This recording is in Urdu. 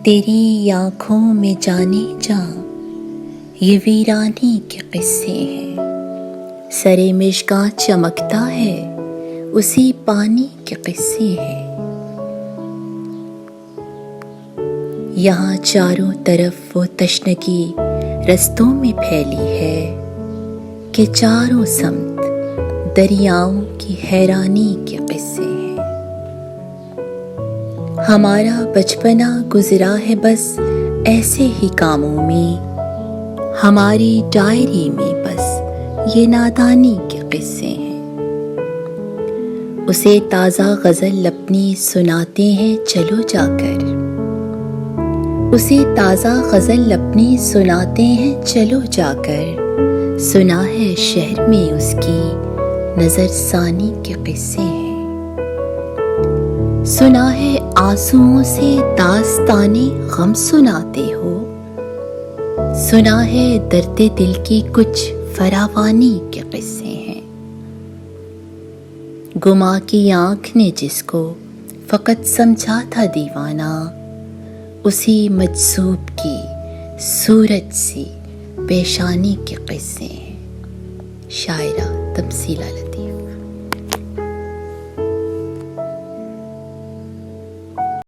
تیری آنکھوں میں جانے جا یہ ویرانی کے قصے ہیں، سرے مشکاں چمکتا ہے اسی پانی کے قصے ہیں۔ یہاں چاروں طرف وہ تشنگی رستوں میں پھیلی ہے کہ چاروں سمت دریاؤں کی حیرانی کے قصے ہیں۔ ہمارا بچپنا گزرا ہے بس ایسے ہی کاموں میں، ہماری ڈائری میں بس یہ نادانی کے قصے ہیں۔ اسے تازہ غزل اپنی سناتے ہیں چلو جا کر، اسے تازہ غزل اپنی سناتے ہیں چلو جا کر، سنا ہے شہر میں اس کی نظر ثانی کے قصے ہیں۔ سنا ہے آنسوؤں سے داستانے غم سناتے ہو، سنا ہے درد دل کی کچھ فراوانی کے قصے ہیں۔ گما کی آنکھ نے جس کو فقط سمجھا تھا دیوانہ، اسی مجذوب کی صورت سی پیشانی کے قصے ہیں۔ شاعرہ تمثیلہ